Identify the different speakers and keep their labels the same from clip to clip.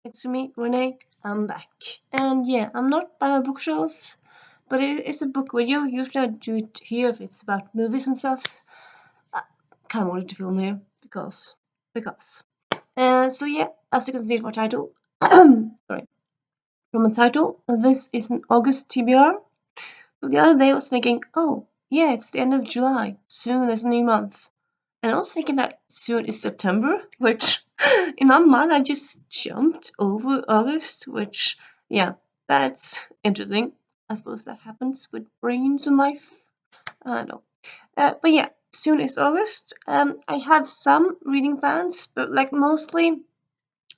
Speaker 1: it's me, Renee. I'm back. And yeah, I'm not by a bookshelf, but it is a book video. Usually I do it here if it's about movies and stuff. I kind of wanted to film here because. So yeah, as you can see from my title, sorry, from the title, this is an August TBR. So the other day I was thinking, oh yeah, it's the end of July. Soon there's a new month. And I was thinking that soon is September, which in my mind I just jumped over August, which, yeah, that's interesting. I suppose that happens with brains in life. I don't know. But yeah, soon is August. I have some reading plans, but like mostly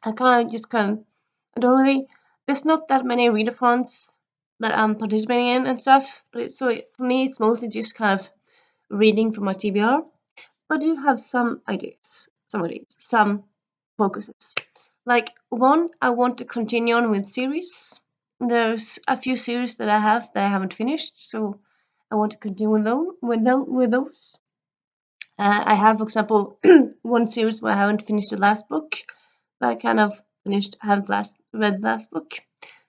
Speaker 1: I don't really, there's not that many readathons that I'm participating in and stuff. For me, it's mostly just kind of reading from my TBR. But you have some focuses. Like one, I want to continue on with series. There's a few series that I have that I haven't finished, so I want to continue with those. I have, for example, one series where I haven't finished the last book, but I kind of finished. I haven't read the last book,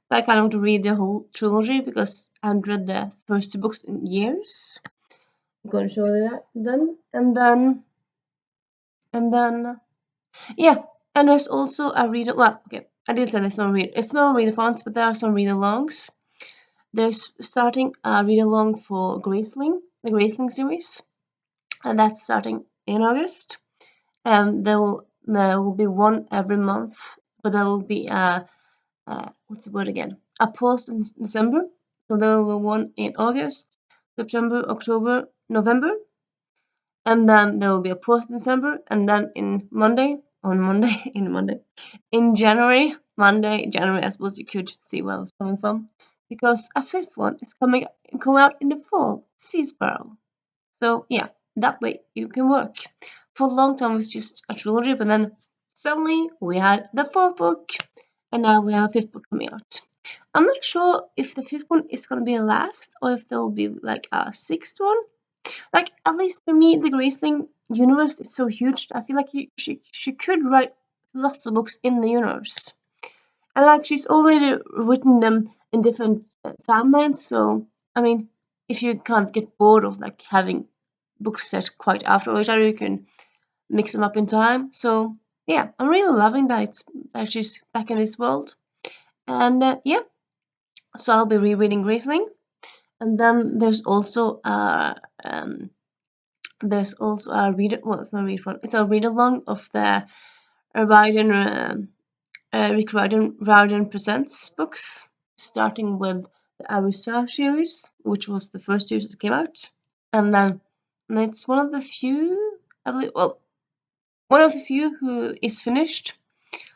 Speaker 1: but I kind of want to read the whole trilogy because I haven't read the first two books in years. I'm going to show you that then, and then yeah, and there's also a reader. Well, okay, I did say there's no read. It's no readathons, but there are some read-alongs. There's starting a read-along for Graceling, the Graceling series, and that's starting in August. There will be one every month, but there will be what's the word again? A pause in December. So there will be one in August, September, October, November, and then there will be a pause in December, and then in January, January, I suppose you could see where I was coming from, because a fifth one is coming out in the fall, Sea Sparrow. So yeah, that way you can work. For a long time it was just a trilogy, but then suddenly we had the fourth book, and now we have a fifth book coming out. I'm not sure if the fifth one is gonna be the last, or if there will be like a sixth one. Like, at least for me, the Graceling universe is so huge. I feel like she could write lots of books in the universe. And like she's already written them in different timelines. So I mean, if you can't get bored of like having books set quite after each other, you can mix them up in time. So yeah, I'm really loving that she's back in this world. And yeah, so I'll be rereading Graceling. And then there's also a read. Well, it's not a read one. It's a read along of the Riordan, Rick Riordan Presents books, starting with the Arusa series, which was the first series that came out, and then and it's one of the few, I believe, well, one of the few who is finished.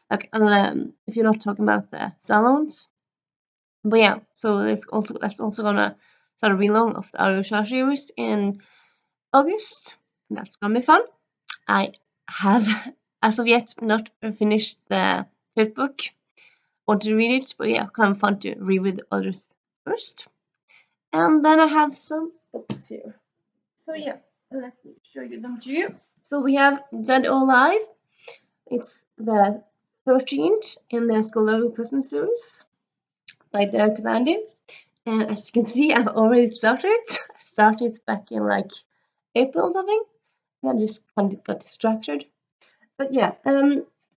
Speaker 1: Like, if you're not talking about the salons, but yeah, so that's also gonna start a read along of the Arusa series in August. That's gonna be fun. I have, as of yet, not finished the fifth book. Want to read it, but yeah, kind of fun to reread the others first. And then I have some books here. So yeah, let me show you them to you. So we have Dead or Alive. It's the 13th in the Scholarly Pleasant series by Derek Landy. And as you can see, I've already started. I started back in like April or something. And I just kind of got distracted. But yeah,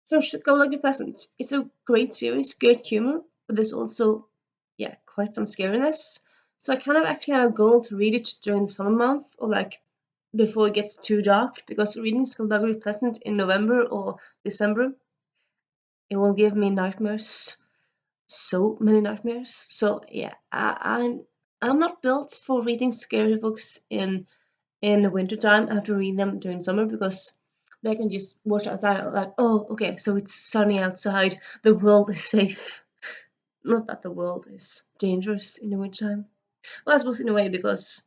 Speaker 1: so Scholarly Pleasant. It's a great series, good humor, but there's also, yeah, quite some scariness. So I kind of actually have a goal to read it during the summer month, or like before it gets too dark, because reading Scholarly Pleasant in November or December, it will give me nightmares, so many nightmares. So yeah, I'm not built for reading scary books in the wintertime. I have to read them during summer because they can just watch outside like, oh, okay, so it's sunny outside. The world is safe. Not that the world is dangerous in the wintertime. Well, I suppose in a way, because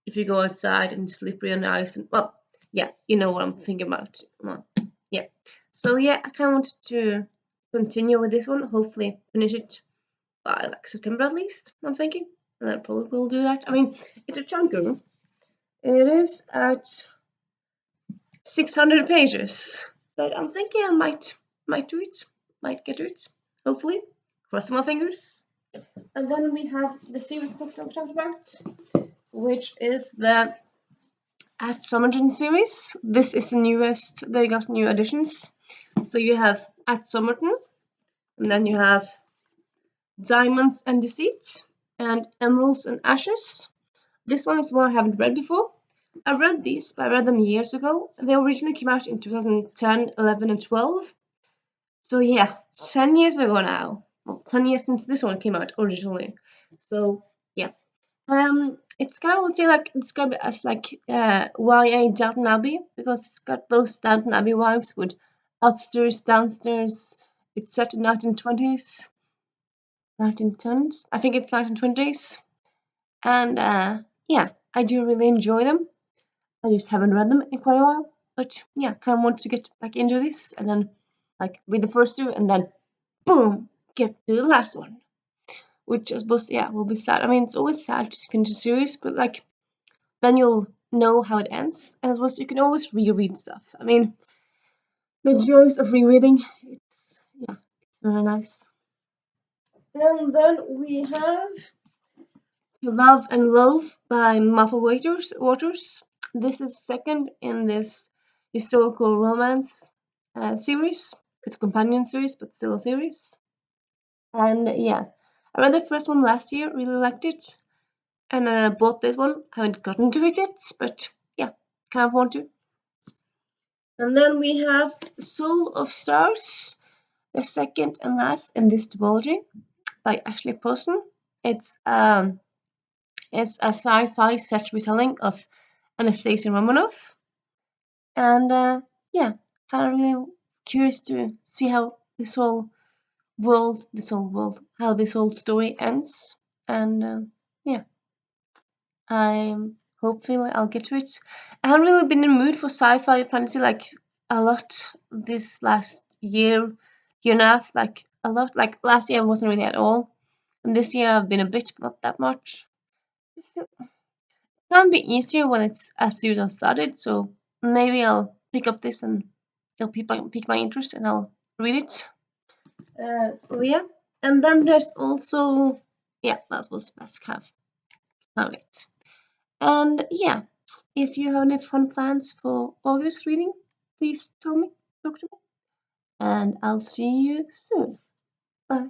Speaker 1: if you go outside and it's slippery on the ice, and well, yeah, you know what I'm thinking about. Well, yeah. So yeah, I kind of wanted to continue with this one. Hopefully, finish it by like September at least. I'm thinking, and then probably will do that. I mean, it's a chunker. It is at 600 pages, but I'm thinking I might do it, might get to it. hopefully. Crossing my fingers. And then we have the series that I talked about, which is the At Somerton series. This is the newest, they got new additions. So you have At Somerton, and then you have Diamonds and Deceit, and Emeralds and Ashes. This one is one I haven't read before. I read these, but I read them years ago. They originally came out in 2010, 11, and 12. So yeah, 10 years ago now. Well, 10 years since this one came out originally. So yeah. It's kind of, I would say, like describe it as like YA Downton Abbey, because it's got those Downton Abbey vibes with upstairs, downstairs. It's set in 1920s, 1910s. I think it's 1920s. And yeah, I do really enjoy them. I just haven't read them in quite a while. But yeah, kind of want to get back into this and then like read the first two and then boom, get to the last one. Which I suppose, yeah, will be sad. I mean, it's always sad to finish a series, but like then you'll know how it ends. And I suppose you can always reread stuff. I mean, the joys of rereading, yeah, it's very nice. And then we have To Love and Loathe by Waters. This is second in this historical romance series. It's a companion series, but still a series. And yeah, I read the first one last year, really liked it. And I bought this one. I haven't gotten to it yet, but yeah, kind of want to. And then we have Soul of Stars, the second and last in this duology by Ashley Poston. It's um it's a sci-fi set retelling of Anastasia Romanoff, and yeah, kind of really curious to see how how this whole story ends, and yeah, I'm hopefully I'll get to it. I haven't really been in the mood for sci-fi fantasy like a lot this last year and a half, like a lot. Like last year I wasn't really at all, and this year I've been a bit, not that much. It can be easier when it's as soon as I started, so maybe I'll pick up this and it'll pique my interest and I'll read it. So yeah, and then there's also yeah, that's kind of it. And yeah, if you have any fun plans for August reading, please tell me, talk to me, and I'll see you soon. Bye.